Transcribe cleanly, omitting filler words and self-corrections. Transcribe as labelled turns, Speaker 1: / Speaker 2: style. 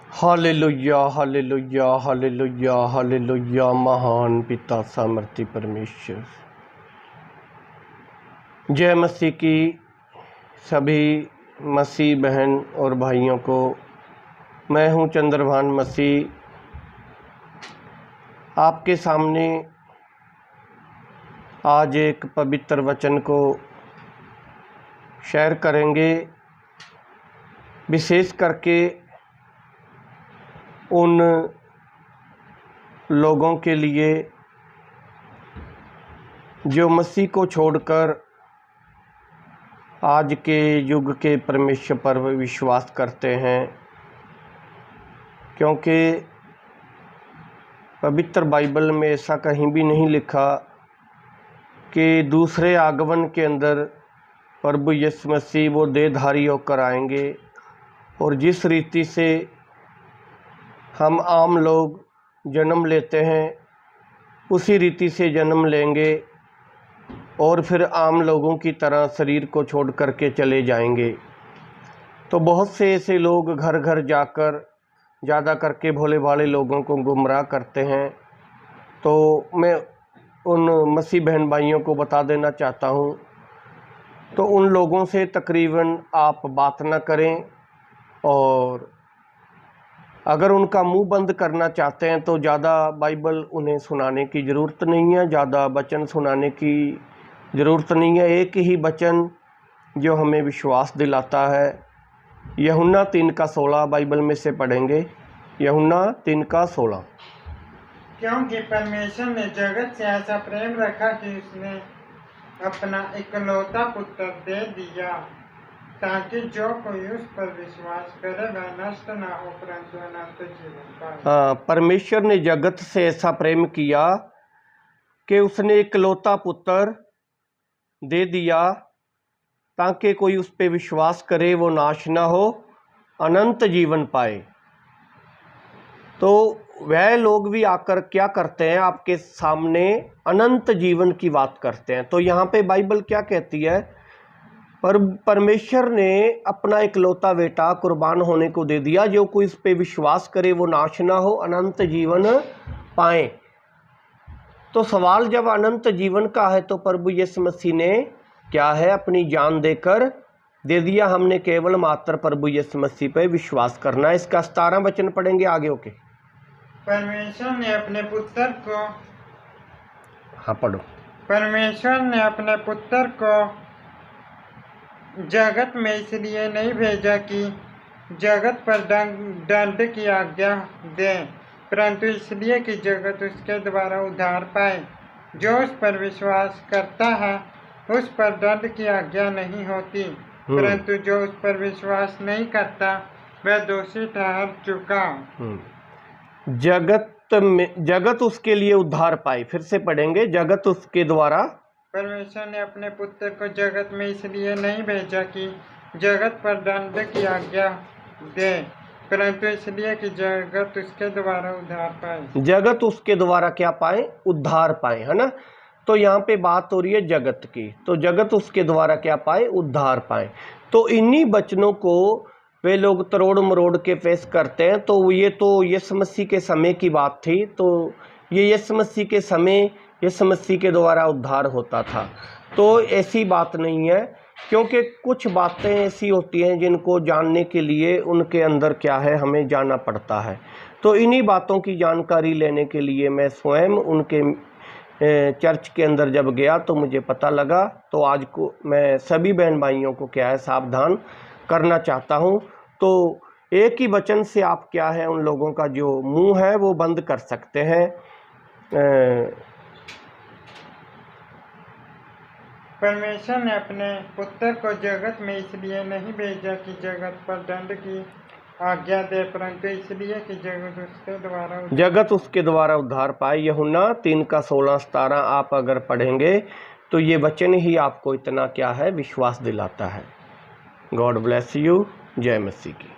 Speaker 1: Hallelujah hallelujah hallelujah hallelujah. महान पिता सामर्थी परमेश्वर, जय मसीह की सभी मसीह बहन और भाइयों को। मैं हूं चंद्रभान मसीह, आपके सामने आज एक पवित्र वचन को शेयर करेंगे, विशेष करके उन लोगों के लिए जो मसीह को छोड़कर आज के युग के परमेश्वर पर विश्वास करते हैं, क्योंकि पवित्र बाइबल में ऐसा कहीं भी नहीं लिखा कि दूसरे आगमन के अंदर प्रभु यीशु मसीह वो देहधारी होकर आएंगे और जिस रीति से हम आम लोग जन्म लेते हैं उसी रीति से जन्म लेंगे और फिर आम लोगों की तरह शरीर को छोड़ करके चले जाएंगे। तो बहुत से ऐसे लोग घर घर जाकर ज़्यादा करके भोले भाले लोगों को गुमराह करते हैं। तो मैं उन मसीह बहन भाइयों को बता देना चाहता हूँ, तो उन लोगों से तकरीबन आप बात ना करें, और अगर उनका मुंह बंद करना चाहते हैं तो ज़्यादा बाइबल उन्हें सुनाने की ज़रूरत नहीं है, ज़्यादा वचन सुनाने की ज़रूरत नहीं है। एक ही वचन जो हमें विश्वास दिलाता है, यूहन्ना 3:16 बाइबल में से पढ़ेंगे। यूहन्ना 3:16।
Speaker 2: क्योंकि परमेश्वर ने जगत से ऐसा प्रेम रखा कि उसने अपना इकलौता पुत्र दे दिया, ताकि जो कोई उस पर विश्वास करे वह नष्ट न हो परंतु अनंत जीवन पाए।
Speaker 1: परमेश्वर ने जगत से ऐसा प्रेम किया कि उसने इकलौता पुत्र दे दिया, ताकि कोई उस पर विश्वास करे वो नाश ना हो, अनंत जीवन पाए। तो वह लोग भी आकर क्या करते हैं, आपके सामने अनंत जीवन की बात करते हैं। तो यहाँ पे बाइबल क्या कहती है, पर परमेश्वर ने अपना इकलौता बेटा कुर्बान होने को दे दिया, जो कोई इस पे विश्वास करे वो नाश ना हो, अनंत जीवन पाए। तो सवाल जब अनंत जीवन का है तो प्रभु यीशु मसीह ने क्या है, अपनी जान देकर दे दिया। हमने केवल मात्र प्रभु यीशु मसीह पे विश्वास करना है। इसका 17 वचन पढ़ेंगे आगे होके।
Speaker 2: परमेश्वर ने अपने पुत्र को,
Speaker 1: हाँ पढ़ो।
Speaker 2: परमेश्वर ने अपने पुत्र को जगत में इसलिए नहीं भेजा कि जगत पर दंड की आज्ञा दे, परंतु इसलिए कि जगत उसके द्वारा उद्धार पाए। जो उस पर विश्वास करता है उस पर दंड की आज्ञा नहीं होती, परंतु जो उस पर विश्वास नहीं करता वह दोषी ठहर चुका।
Speaker 1: जगत उसके लिए उद्धार पाए। फिर से पढ़ेंगे, जगत उसके द्वारा।
Speaker 2: परमेश्वर ने अपने पुत्र को जगत में इसलिए नहीं भेजा कि जगत पर दंड की आज्ञा दे, परंतु इसलिए कि जगत उसके द्वारा उद्धार पाए। जगत उसके द्वारा क्या पाए, उद्धार पाए, है ना। तो यहाँ पे बात हो रही है जगत की। तो जगत उसके द्वारा क्या पाए, उद्धार पाए। तो इन्हीं वचनों को वे लोग तरोड़ मरोड़ के पेश करते हैं। तो ये तो यीशु मसीह के समय की बात थी। तो ये यीशु मसीह के समय यीशु मसीह के द्वारा उद्धार होता था। तो ऐसी बात नहीं है, क्योंकि कुछ बातें ऐसी होती हैं जिनको जानने के लिए उनके अंदर क्या है, हमें जाना पड़ता है। तो इन्हीं बातों की जानकारी लेने के लिए मैं स्वयं उनके चर्च के अंदर जब गया तो मुझे पता लगा। तो आज को मैं सभी बहन भाइयों को क्या है, सावधान करना चाहता हूँ। तो एक ही वचन से आप क्या है, उन लोगों का जो मुंह है वो बंद कर सकते हैं। परमेश्वर ने अपने पुत्र को जगत में इसलिए नहीं भेजा कि जगत पर दंड की आज्ञा दे, परंतु इसलिए कि जगत उसके द्वारा उद्धार पाए। यूहन्ना
Speaker 1: 3:16-17 आप अगर पढ़ेंगे तो ये वचन ही आपको इतना क्या है, विश्वास दिलाता है। God bless you. जय मसीह की।